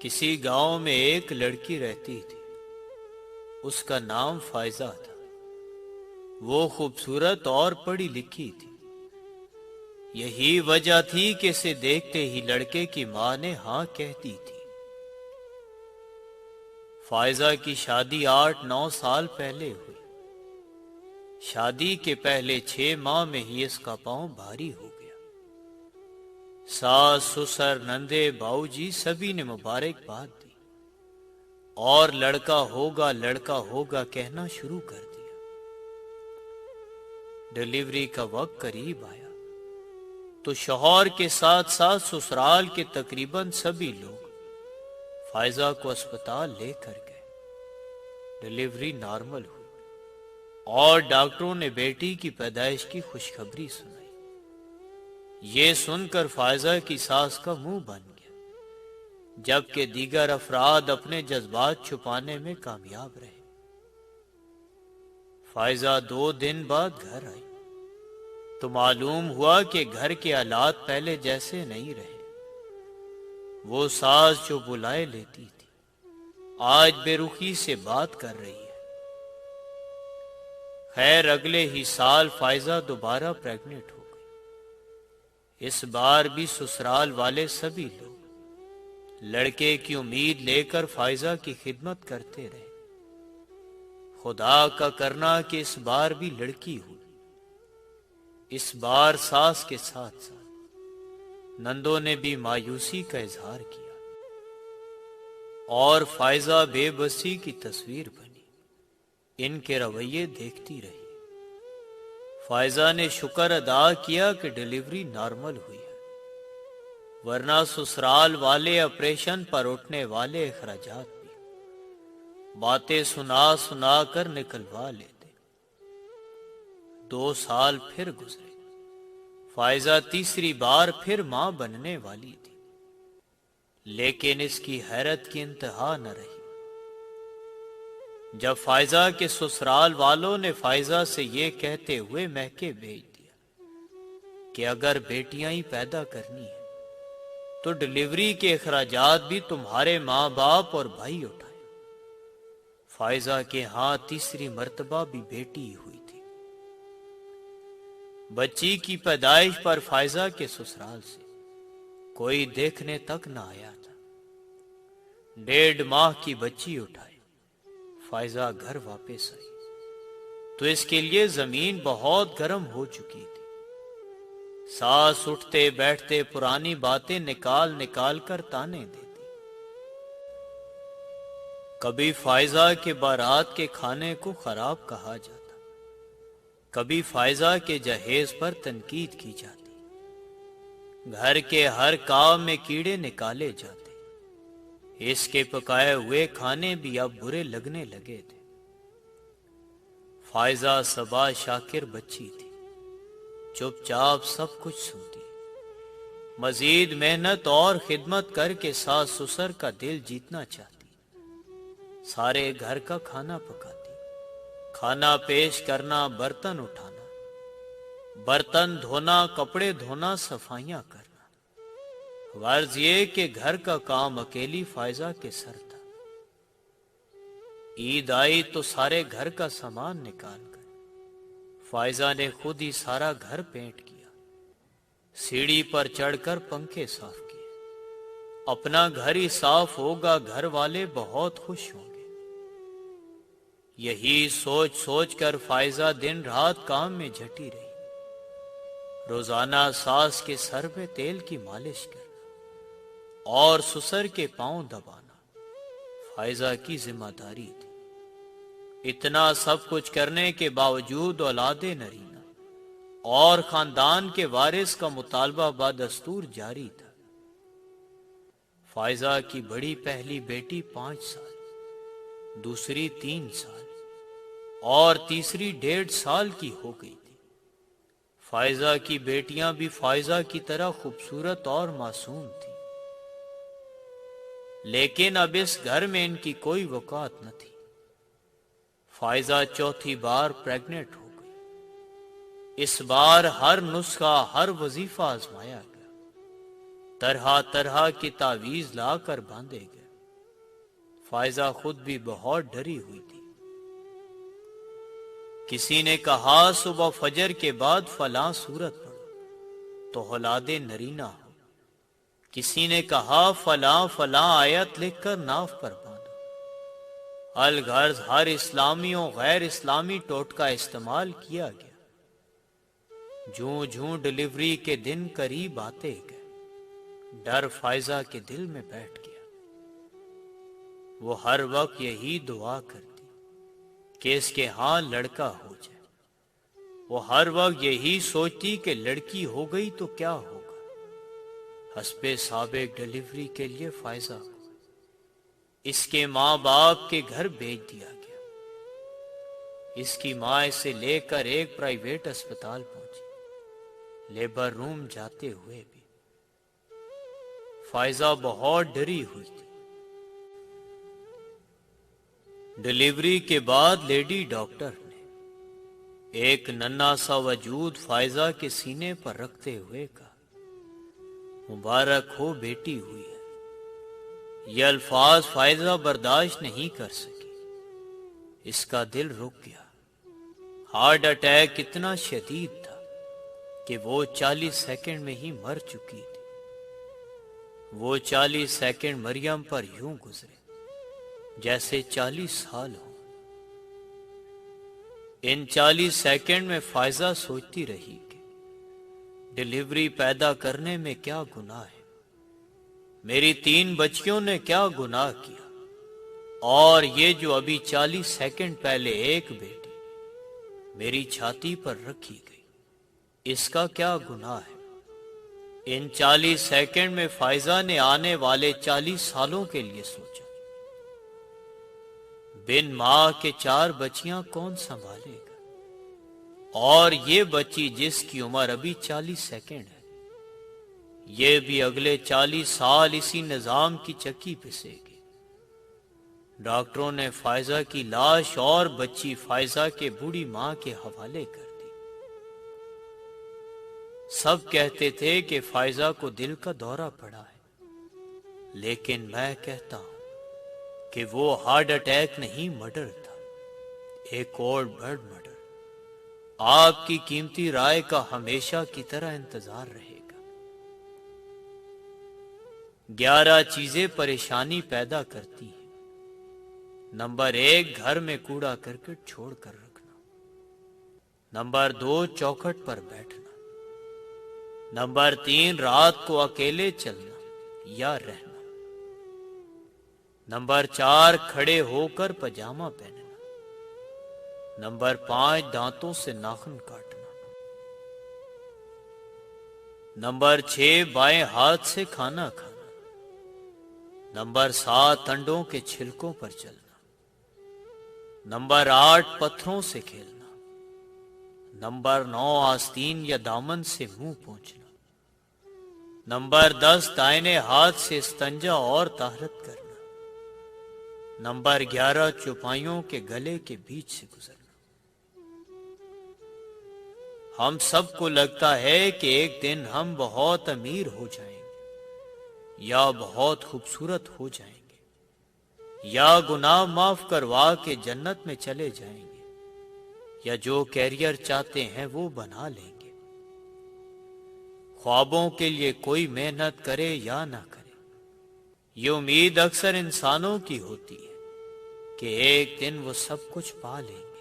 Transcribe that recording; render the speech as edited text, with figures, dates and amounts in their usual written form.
کسی گاؤں میں ایک لڑکی رہتی تھی، اس کا نام فائزہ تھا۔ وہ خوبصورت اور پڑھی لکھی تھی، یہی وجہ تھی کہ اسے دیکھتے ہی لڑکے کی ماں نے ہاں کہتی تھی۔ فائزہ کی شادی 8-9 سال پہلے ہوئی۔ شادی کے پہلے 6 ماہ میں ہی اس کا پاؤں بھاری ہو گیا۔ ساس، سسر، نندے، باؤ جی سبھی نے مبارکباد دی اور لڑکا ہوگا کہنا شروع کر دیا۔ ڈیلیوری کا وقت قریب آیا تو شوہر کے ساتھ ساتھ سسرال کے تقریباً سبھی لوگ فائزہ کو اسپتال لے کر گئے۔ ڈیلیوری نارمل ہوئی اور ڈاکٹروں نے بیٹی کی پیدائش کی خوشخبری سنائی۔ یہ سن کر فائزہ کی ساس کا منہ بن گیا، جبکہ دیگر افراد اپنے جذبات چھپانے میں کامیاب رہے۔ فائزہ 2 دن بعد گھر آئی تو معلوم ہوا کہ گھر کے حالات پہلے جیسے نہیں رہے۔ وہ ساس جو بلائے لیتی تھی آج بے رخی سے بات کر رہی ہے۔ خیر اگلے ہی سال فائزہ دوبارہ پریگننٹ ہو گئی۔ اس بار بھی سسرال والے سبھی لوگ لڑکے کی امید لے کر فائزہ کی خدمت کرتے رہے۔ خدا کا کرنا کہ اس بار بھی لڑکی ہوئی۔ اس بار ساس کے ساتھ ساتھ نندوں نے بھی مایوسی کا اظہار کیا اور فائزہ بے بسی کی تصویر بنی۔ ان کے رویے دیکھتی رہی۔ فائزہ نے شکر ادا کیا کہ ڈیلیوری نارمل ہوئی ہے، ورنہ سسرال والے آپریشن پر اٹھنے والے اخراجات بھی باتیں سنا کر نکلوا لیتے۔ 2 سال پھر گزرے۔ فائزہ تیسری بار پھر ماں بننے والی تھی، لیکن اس کی حیرت کی انتہا نہ رہی جب فائزہ کے سسرال والوں نے فائزہ سے یہ کہتے ہوئے میکے بھیج دیا کہ اگر بیٹیاں ہی پیدا کرنی ہیں تو ڈیلیوری کے اخراجات بھی تمہارے ماں باپ اور بھائی اٹھائیں۔ فائزہ کے ہاں تیسری مرتبہ بھی بیٹی ہی ہوئی تھی۔ بچی کی پیدائش پر فائزہ کے سسرال سے کوئی دیکھنے تک نہ آیا تھا۔ 1.5 ماہ کی بچی اٹھائی فائزہ گھر واپس آئی تو اس کے لیے زمین بہت گرم ہو چکی تھی۔ ساس اٹھتے بیٹھتے پرانی باتیں نکال کر تانے دیتی۔ کبھی فائزہ کے بارات کے کھانے کو خراب کہا جاتا، کبھی فائزہ کے جہیز پر تنقید کی جاتی۔ گھر کے ہر کام میں کیڑے نکالے جاتے۔ اس کے پکائے ہوئے کھانے بھی اب برے لگنے لگے تھے۔ فائزہ صبا شاکر بچی تھی، چپ چاپ سب کچھ سنتی، مزید محنت اور خدمت کر کے ساس سسر کا دل جیتنا چاہتی، سارے گھر کا کھانا پکاتی، کھانا پیش کرنا، برتن اٹھانا، برتن دھونا، کپڑے دھونا، صفائیاں کرنا۔ غرض یہ کہ گھر کا کام اکیلی فائزہ کے سر تھا۔ عید آئی تو سارے گھر کا سامان نکال کر فائزہ نے خود ہی سارا گھر پینٹ کیا، سیڑھی پر چڑھ کر پنکھے صاف کیے۔ اپنا گھر ہی صاف ہوگا، گھر والے بہت خوش ہوں گے۔ یہی سوچ کر فائزہ دن رات کام میں جھٹی رہی۔ روزانہ ساس کے سر میں تیل کی مالش کرنا اور سسر کے پاؤں دبانا فائزہ کی ذمہ داری تھی۔ اتنا سب کچھ کرنے کے باوجود اولاد نرینہ اور خاندان کے وارث کا مطالبہ بدستور جاری تھا۔ فائزہ کی بڑی پہلی بیٹی 5 سال، دوسری 3 سال اور تیسری 1.5 سال کی ہو گئی تھی۔ فائزہ کی بیٹیاں بھی فائزہ کی طرح خوبصورت اور معصوم تھیں، لیکن اب اس گھر میں ان کی کوئی وقعت نہ تھی۔ فائزہ چوتھی بار پریگننٹ ہو گئی۔ اس بار ہر نسخہ، ہر وظیفہ آزمایا گیا، طرح طرح کی تعویذ لا کر باندھے گئے۔ فائزہ خود بھی بہت ڈری ہوئی تھی۔ کسی نے کہا صبح فجر کے بعد فلاں سورت پڑھو تو اولاد نرینہ ہو، کسی نے کہا فلاں فلاں آیت لکھ کر ناف پر باندھو۔ الغرض ہر اسلامی و غیر اسلامی ٹوٹکا استعمال کیا گیا۔ جوں جوں ڈلیوری کے دن قریب آتے گئے، ڈر فائزہ کے دل میں بیٹھ گیا۔ وہ ہر وقت یہی دعا کرتی کہ اس کے ہاں لڑکا ہو جائے۔ وہ ہر وقت یہی سوچتی کہ لڑکی ہو گئی تو کیا ہوگا۔ حسب سابق ڈلیوری کے لیے فائزہ کو اس کے ماں باپ کے گھر بھیج دیا گیا۔ اس کی ماں اسے لے کر ایک پرائیویٹ اسپتال پہنچی۔ لیبر روم جاتے ہوئے بھی فائزہ بہت ڈری ہوئی تھی۔ ڈلیوری کے بعد لیڈی ڈاکٹر نے ایک ننھا سا وجود فائزہ کے سینے پر رکھتے ہوئے کہا، مبارک ہو بیٹی ہوئی ہے۔ یہ الفاظ فائزہ برداشت نہیں کر سکی۔ اس کا دل رک گیا۔ ہارٹ اٹیک اتنا شدید تھا کہ وہ 40 سیکنڈ میں ہی مر چکی تھی۔ وہ 40 سیکنڈ مریم پر یوں گزرے جیسے 40 سال ہوں۔ ان 40 سیکنڈ میں فائزہ سوچتی رہی کہ ڈلیوری پیدا کرنے میں کیا گناہ ہے، میری 3 بچیوں نے کیا گناہ کیا، اور یہ جو ابھی 40 سیکنڈ پہلے ایک بیٹی میری چھاتی پر رکھی گئی، اس کا کیا گناہ ہے۔ ان 40 سیکنڈ میں فائزہ نے آنے والے 40 سالوں کے لیے سوچا۔ بن ماں کے 4 بچیاں کون سنبھالے گا، اور یہ بچی جس کی عمر ابھی 40 سیکنڈ ہے، یہ بھی اگلے 40 سال اسی نظام کی چکی پسے گی۔ ڈاکٹروں نے فائزہ کی لاش اور بچی فائزہ کے بوڑھی ماں کے حوالے کر دی۔ سب کہتے تھے کہ فائزہ کو دل کا دورہ پڑا ہے، لیکن میں کہتا ہوں کہ وہ ہارٹ اٹیک نہیں، مرڈر تھا، ایک اور بڑا مرڈر۔ آپ کی قیمتی رائے کا ہمیشہ کی طرح انتظار رہے گا۔ 11 چیزیں پریشانی پیدا کرتی ہیں۔ نمبر 1، گھر میں کوڑا کرکٹ چھوڑ کر رکھنا۔ نمبر 2، چوکھٹ پر بیٹھنا۔ نمبر 3، رات کو اکیلے چلنا یا رہنا۔ نمبر 4، کھڑے ہو کر پاجامہ پہننا۔ نمبر 5، دانتوں سے ناخن کاٹنا۔ نمبر 6، بائیں ہاتھ سے کھانا کھانا۔ نمبر 7، انڈوں کے چھلکوں پر چلنا۔ نمبر 8، پتھروں سے کھیلنا۔ نمبر 9، آستین یا دامن سے منہ پونچھنا۔ نمبر 10، دائیں ہاتھ سے استنجا اور طہارت کرنا۔ نمبر 11، چوپائیوں کے گلے کے بیچ سے گزرنا۔ ہم سب کو لگتا ہے کہ ایک دن ہم بہت امیر ہو جائیں گے، یا بہت خوبصورت ہو جائیں گے، یا گناہ معاف کروا کے جنت میں چلے جائیں گے، یا جو کیریئر چاہتے ہیں وہ بنا لیں گے۔ خوابوں کے لیے کوئی محنت کرے یا نہ کرے، یہ امید اکثر انسانوں کی ہوتی ہے کہ ایک دن وہ سب کچھ پا لیں گے۔